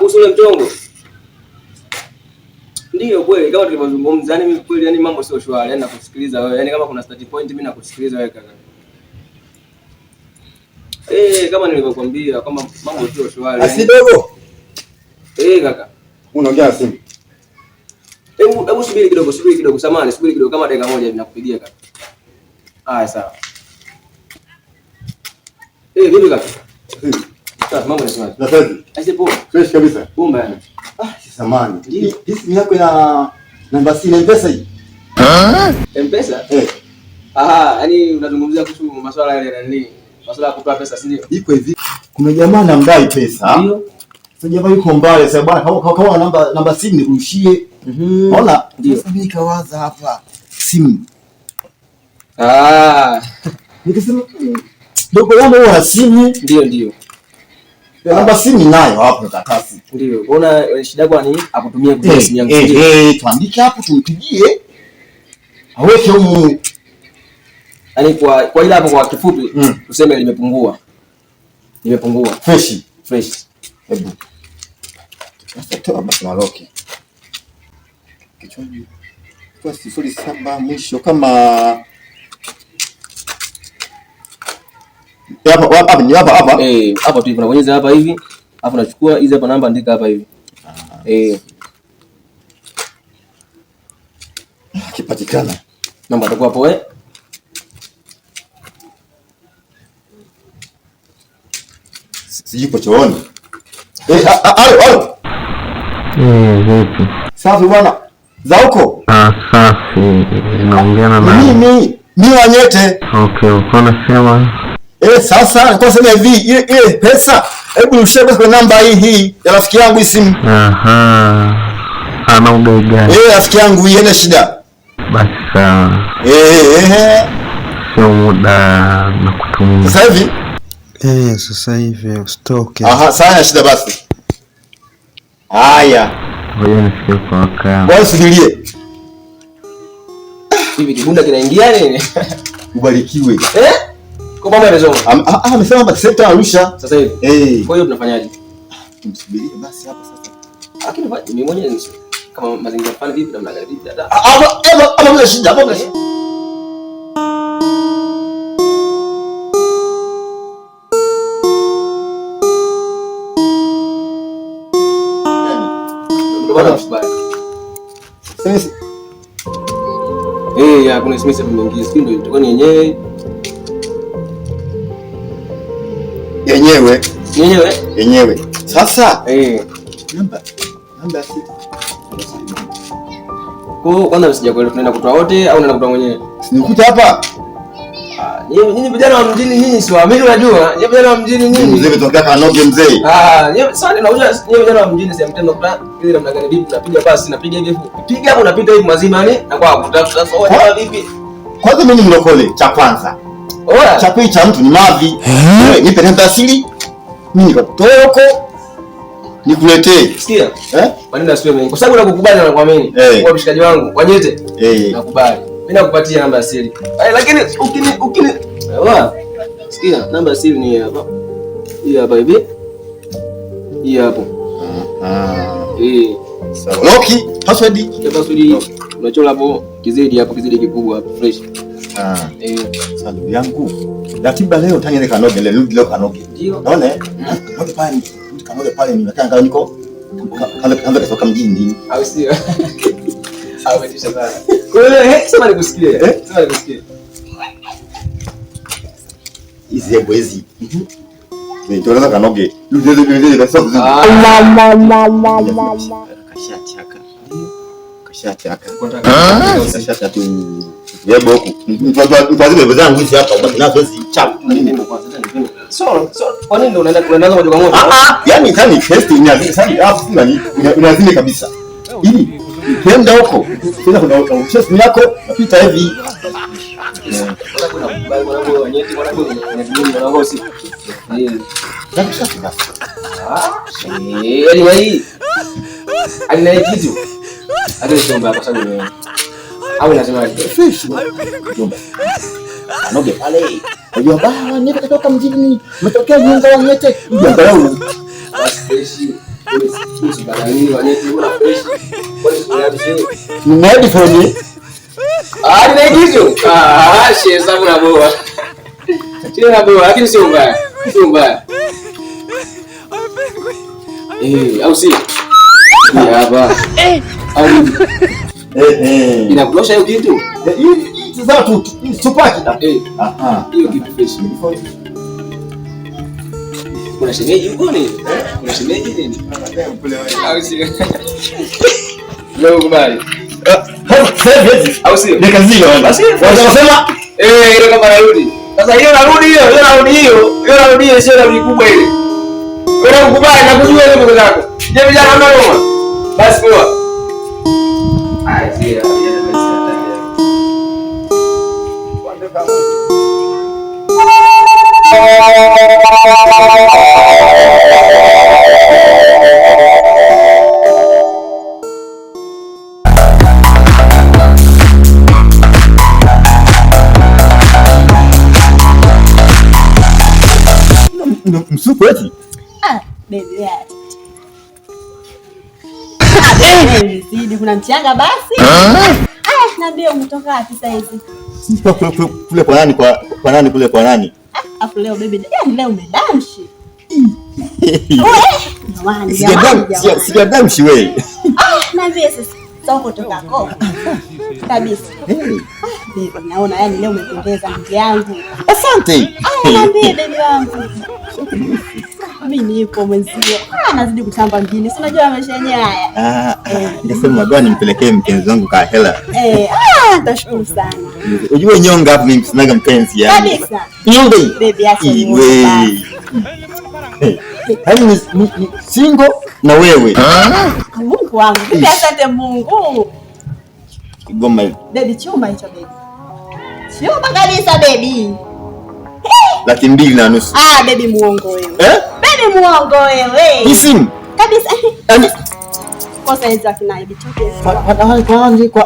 kuhusu ule mchongo. Ndio kweli kama tulivyozungumza, yani mimi kweli yani mambo sio shwari, yani nakusikiliza wewe. Yani kama kuna start point mimi nakusikiliza wewe kaka. Kama nilivyokuambia kama mambo sio shwari. Asidogo. Kaka. Unaongea simu. Hebu subiri kidogo, samahani, subiri kidogo kama dakika moja hivi nakupigia kaka. Haya sawa. Vipi kaka? Sasa mambo yanasemaje? Nafadi. Asipo. Fresh kabisa. Bomba yani. Samahani. Hii simu yako ina namba si M-Pesa hii? M-Pesa? Yani unazungumzia kuhusu masuala yale ya nini? Masuala ya kutoa pesa, si ndio? Iko hivi. Kuna jamaa anamdai pesa. Ndio. Sasa jamaa yuko mbali sasa bwana, kama namba simu nirushie. Unaona? Sasa mimi nikawaza hapa simu. Nikisema dogo yangu wa simu. Ndio. Namba simu nayo hapo karatasi. Ndio. Unaona shida yako ni akutumia kwa simu yangu. Tuandike hapo tumpigie. Aweke huko. Yaani kwa ile hapo kwa kifupi tuseme limepungua. Fresh. Hebu. Sasa toa basi maloki. Kichwani. Kwa 07 mwisho kama hapa. Hapa tu unabonyeza hapa hivi. Alafu unachukua hizi hapa namba andika hapa hivi. Kipatikana. Namba itakuwa hapo Siji kwa chooni. Alo. Vipi? Safi bwana. Za huko? Safi. Naongea na mimi Wanyete. Okay, uko nasema. Sasa niko sema hivi, ile pesa, hebu ushebe kwa namba hii ya rafiki yangu hii simu. Ana ubei gani? Rafiki yangu hii ina shida. Basi sawa. Sio muda na kutumia. Sasa hivi? Sasa hivi usitoke. Sana shida basi. Haya. Ngoja nifike kwa wakati. Bwana subirie. Hivi kibunda kinaingia nini? Ubarikiwe. Kwa mama amesoma. Amesema basi sekta Arusha. Sasa hivi. Kwa hiyo tunafanyaje? Tumsubirie basi hapa sasa. Lakini mimi mwenyewe ni kama mazingira fulani vipi na mnaangalia vipi dada? Hapo kuna shida. Sasa kuna SMS imeingia, sio ndio? Itakuwa ni yenyewe. Sasa namba sita. Kwa kwanza sijakuelewa, tunaenda kutoa wote au unaenda kutoa mwenyewe? Nikuta hapa. Nyinyi vijana wa mjini nyinyi si waamini, unajua? Nyinyi vijana wa mjini nyinyi. Mzee kutoka Kanoge mzee. Nyinyi sasa unajua nyinyi vijana wa mjini sasa mtendo kwa ile namna gani vipi tunapiga basi napiga hivi. Piga hapo unapita hivi mazima yani na kwa kutafuta sawa vipi? Kwanza mimi ni mlokole cha kwanza. Cha pili cha mtu ni mavi. Nipe namba asili. Mimi nikatoko nikuletee. Sikia? Maneno yasiwe mengi. Kwa sababu nakukubali na kuamini. Kwa mshikaji wangu, Wanyete. Nakubali. Mimi nakupatia namba asili. Lakini ukini sikia, namba asili ni hapa. Hii hapa hivi. Hii hapo. Sawa. Loki, password. Ya password unachora hapo kizidi hapo kikubwa hapo fresh. Sasa ndugu yangu. Ratiba leo tanyele Kanoge leo Kanoge. Unaona? Kanoge pale nimekaa niko kama kutoka mjini. Au sio? Awetisha sana. Kwa hiyo sema nikusikie. Hizi. Nitoka Kanoge. Lule basi. Kashachaka. Kashachaka tu. Yebo huko. Mfadhili bebe zangu hizi hapa ubaki nazo hizi chapu. So kwa nini unaenda moja kwa moja? Yaani kani test inazidi hapo inazidi kabisa. Ili kwenda huko. Tena kuna uchesi yako napita hivi. Alina kitu. Hata shomba kwa sababu ni au nasema fresh. Kanoge pale. Unajua bana Wanyete kutoka mjini. Umetokea Nyunga Wanyete. Unajua basi fresh. Ni headphone. Ni hizo. Sheza mna boa. Tena boa, lakini sio mbaya. Sio mbaya. Au si? Hapa. Au inakutosha hiyo kitu? Sasa tu tupaki. Hiyo kitu fresh. Kuna shemeji huko nini? Kuna shemeji nini? Au si? Leo kubali. Au si? Ni kazi hiyo. Basi wanasema ile kama narudi. Sasa hiyo narudi hiyo sio narudi kubwa ile. Wewe ukubali na kujua hiyo ndugu zako. Je, vijana wana Roma? Basi poa. Msupu eti? Baby yake. Baby, kuna mchanga basi? Naambia umetoka wapi sasa hivi? Kule kwa nani kule kwa nani? Afu leo baby, leo umedamshi. Sijadamshi wewe. Naambia sasa soko toka kwa. Kabisa. Baby, naona yani leo umependeza mke yangu. Asante. Naambia baby wangu. Mimi nipo mwenzio. Nazidi kutamba mjini. Si unajua maisha yenyewe haya. Ningesema bwana nimpelekee mpenzi wangu ka hela. Tashukuru sana. Unajua nyonga hapo mimi sinaga mpenzi yani. Kabisa. Nyonga hii. Baby yake. Hani ni single na wewe. Mungu wangu. Bibi asante Mungu. Kigoma hivi. Baby chuma hicho baby. Chuma kabisa baby. 250,000. Baby muongo wewe. Baby muongo wewe. Ni simu. Kabisa. Yaani kosa hizo akina hivi choke.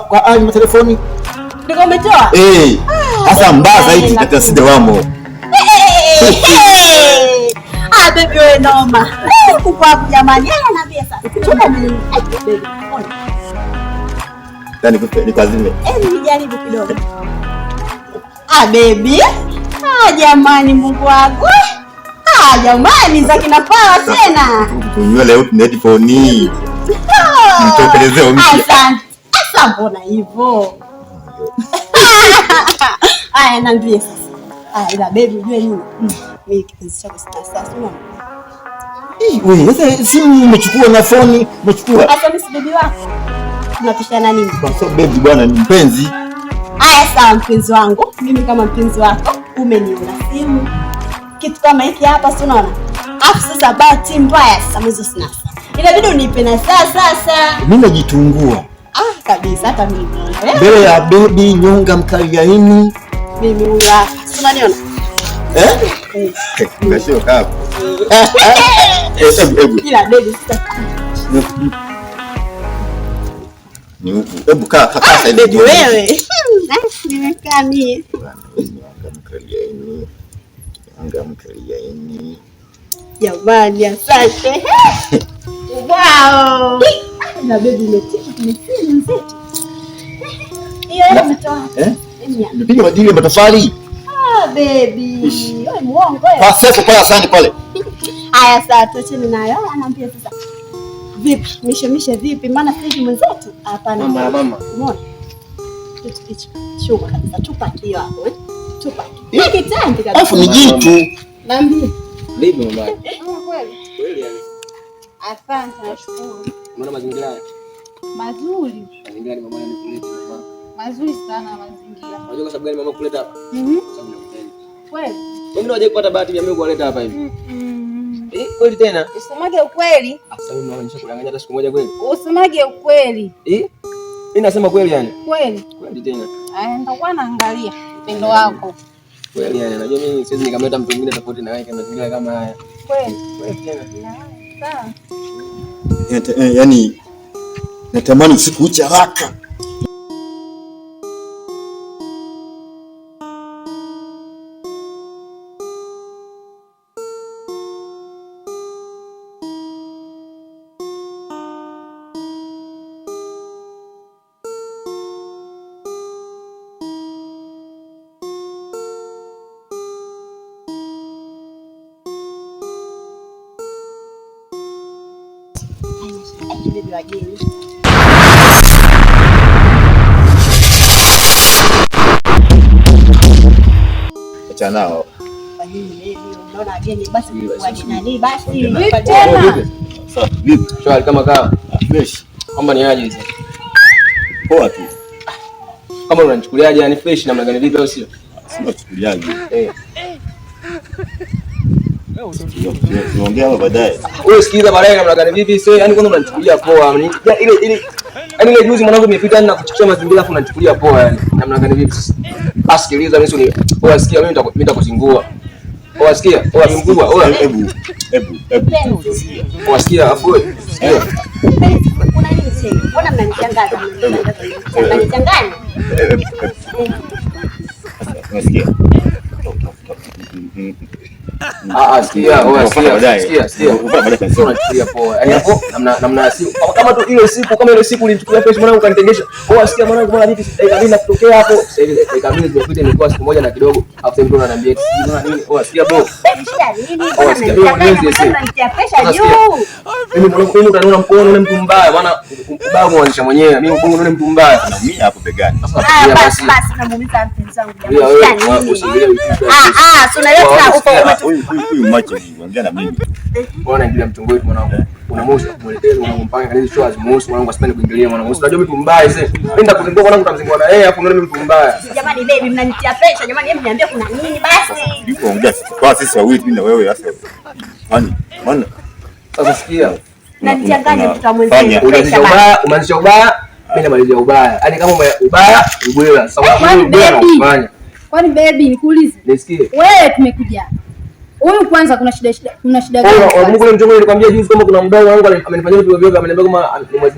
Kwa ali telefoni. Ndiko umetoa? Sasa mbaza hizi tatasida wamo. Baby wewe noma. Kupa jamani. Naambia sasa. Chuma ni baby. Yaani ni kwa zime. Nijaribu kidogo. Baby. Jamani Mungu wangu. Jamani za kinapawa tena. Tunywe leo tuna headphone. Mtopelezea umshi. Asante. Sasa mbona hivyo? Naambia sasa. Ila baby unajua nini? Mimi kipenzi chako sasa. Wewe sasa simu umechukua na phone umechukua. Sasa mimi si baby wako. Tunapishana nini? Sasa baby bwana ni mpenzi. Sawa mpenzi wangu. Mimi kama mpenzi wako umeniona simu. Kitu kama hiki hapa si unaona? Sasa bahati mbaya sasa mwezo sina. Inabidi unipe na sasa. Mimi najitungua. Kabisa hata mimi. Mbele ya baby nyonga mkaliaini. Mimi huyu hapa. Unaniona? Ngasio hapo. Ila baby sasa. Ni huku. Hebu kaa sasa baby wewe. Nimekaa mimi. Anga mkaliaini. Jamani asante. Wow. Na baby umetika msimu zetu. Hiyo umetoa. Nipiga madili matofali. Baby. Wewe muongo wewe. Sasa pale asante pale. Sasa tuachane nayo. Anaambia sasa. Vipi? Mishemishe vipi? Maana sisi mwenzetu. Hapana. Mama. Umeona? Kitu chupa kabisa. Chupa hiyo hapo Chupa. Ni kitangi kabisa. Alafu ni jitu. Naambia. Baby mama. Kweli. Kweli yani. Asante nashukuru. Unaona mazingira haya? Mazuri. Mazingira ni mama anikuleta mama. Mazuri sana mazingira. Unajua kwa sababu gani mama kuleta hapa? Kwa sababu nakupenda. Kweli. Wengine waje kupata bahati ya mimi kuwaleta hapa hivi. Kweli tena? Usemage ukweli. Sasa mimi naona nishakudanganya hata siku moja kweli. Usemage ukweli. Mimi nasema kweli yani. Kweli. Kweli tena. Nitakuwa naangalia upendo wako. Kweli yani. Najua mimi siwezi nikamleta mtu mwingine tofauti na wewe kama mazingira kama haya. Kweli. Kweli tena. Sawa. Yaani natamani usiku uche haraka. Bibi wageni. Acha nao. Unaona wageni basi wageni basi. Sasa vipi? Shwari kama kawa. Fresh. Kwamba ni aje hizo? Poa tu. Kama unanichukuliaje yani fresh namna gani vipi au sio? Sio chukuliaje. Tunaongea hapo baadaye. Wewe sikiliza baadaye namna gani vipi sio? Yani kwanza unanichukulia poa. Ile juzi mwanangu nimepita na kuchukua mazingira afu unanichukulia poa yani. Namna gani vipi sasa? Asikiliza mimi sio wewe sikia mimi nitakuzingua. Wewe sikia, wewe mkubwa, wewe Hebu. Wewe sikia afu wewe. Kuna nini sasa? Mbona mnanichangaza? Mnanichanganya? Unasikia? Sikia, wewe sikia. Unachukulia poa. Yaani hapo namna siku. Kama tu ile siku ulinichukulia fresh mwanangu kanitegesha. Wewe sikia mwanangu bwana vipi dakika 2 nakutokea hapo. Sasa hivi dakika 2 zimepita nimekuwa siku moja na kidogo. Hapo sasa mtu ananiambia eti unaona nini? Wewe sikia bro. Mimi utaniona mkono ule mtu mbaya maana mbaya muanisha mwenyewe. Mimi mkono ule mtu mbaya. Na mimi hapo begani. Basi namuuliza mpenzi wangu jamani. Huyu macho anaongea na mimi. Bwana ingilia mtongo wetu mwanangu. Unamosha kumwelekeza unampanga kanisa show azimuhusu mwanangu asipende kuingilia mwanangu. Unajua mtu mbaya sasa. Nenda kuzingua mwanangu utamzingua na yeye afu unaona mtu mbaya. Jamani baby mnanitia pressure jamani hebu niambie kuna nini basi. Yuko ongea kwa sisi wawili mimi na wewe sasa. Maana sasa sikia. Nanichanganya mtu wa mwenzangu. Umaanisha ubaya, mimi namalizia ubaya. Yaani kama ubaya, ubwela. Sababu ubwela unafanya. Kwani baby nikuulize? Nisikie. Wewe tumekuja. Huyu kwanza kuna shida gani? Mungu ule mchongo nilikwambia juzi kama kuna mdau wangu amenifanyia vitu vyovyo ameniambia kama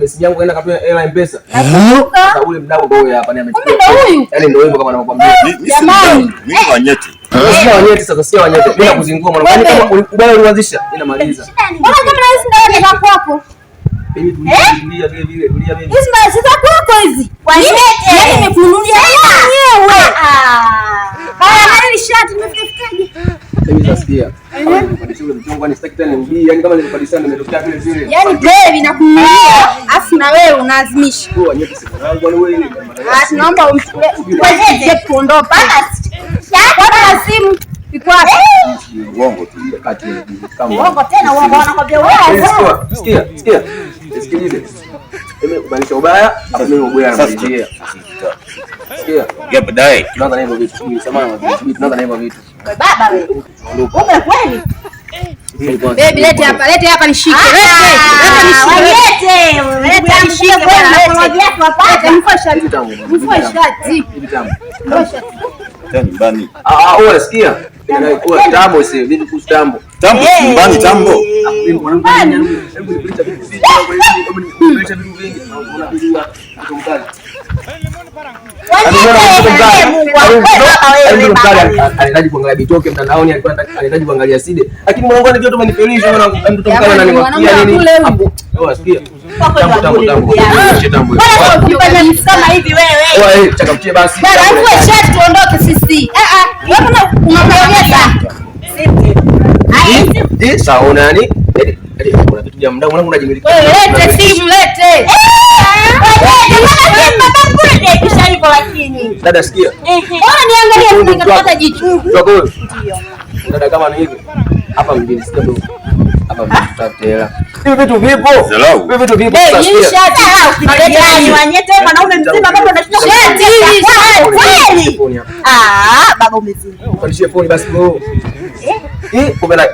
message yangu kaenda katoa hela M-Pesa. Sasa ule mdau ndio hapa ni amechukua. Yaani ndio hivyo kama anakuambia. Jamani, mimi wanyeti. Sio wanyeti sasa sio wanyeti. Mimi nakuzingua mwanangu. Yaani kama ubaya ulianzisha, ninamaliza. mbona kama hizi ndio za kwako? Baby tulia vile baby. Hizi ndio za kwako hizi. Yaani nimekununulia mwenyewe. Haya, hili shati nimefikaje? Baby nasikia. Nipandishe ule mchongo yani sitaki tena mbii. Yaani kama nilipandisha nimetokea vile vile. Yaani baby nakununulia, afu na wewe unalazimisha. Kwa wanyeti siku yangu wale wewe. Tunaomba umchukue. Wewe tuondoke. Kwa simu iko wapi? Uongo tu Kati kama Uongo tena uongo wanakwambia wewe. Sikia. Sikilize. Mimi kubalisha ubaya, hapo mimi ubaya namalizia. Sikia. ya baadaye Tunaanza na hivyo vitu. Samahani vitu. Tunaanza na hivyo vitu. Baba wewe. Ume kweli? Baby lete hapa nishike. Lete nishike bwana. Lete mfua shati. tena nyumbani. Wewe sikia. Kwa tambo si vipi kuhusu tambo? Tambo nyumbani tambo. Hebu nipeleka vitu vingi. Anahitaji kuangalia bitoke mtandaoni, alikuwa anahitaji kuangalia side, lakini mwanangu anajua tu manifelisha mwana mtoto mkana na niwakia nini hapo. Wewe sikia, tambo Unafanya mtu kama hivi wewe. wewe chakaputie basi Bwana mfue shati tuondoke sisi. Wewe unaongea sana. sawa. Una nani kuna vitu vya mdau mwanangu unajimiliki. Wewe lete simu lete. Dada sikia, Niangalie tunapata jicho. dada kama ni hivi hapa mjini sikia bro, hapa mjini tutafute hela. Hivi vitu vipo sasa. Ni wanyete mwanaume mzima baba unashinda kweli. Baba umezini. Kanishie phone basi bro. Kumbe na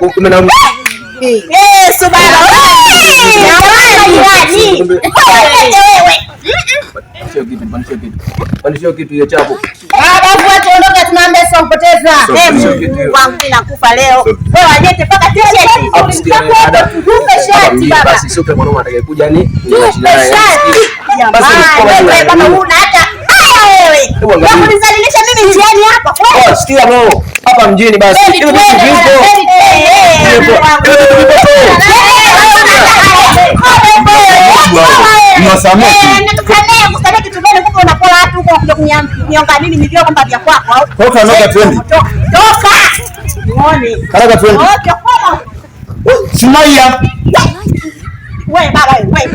So baba Pandisha kitu hiyo chapo. Baba tuondoke tunaambia sio kupoteza. Wangu nakufa leo. Wewe wanyete paka t-shirt. Tupe shati baba. Basi sio kama mwanaume atakayekuja ni Basi baba huna hata wewe. Unanizalilisha mimi njiani hapa. Sikia bro, hapa mjini basi. Hiyo vitu vipo. Unionga mimi nilio kwamba vya kwako au toka noga twende muone karaga twende okay kwa Sumaya Wewe baba wewe.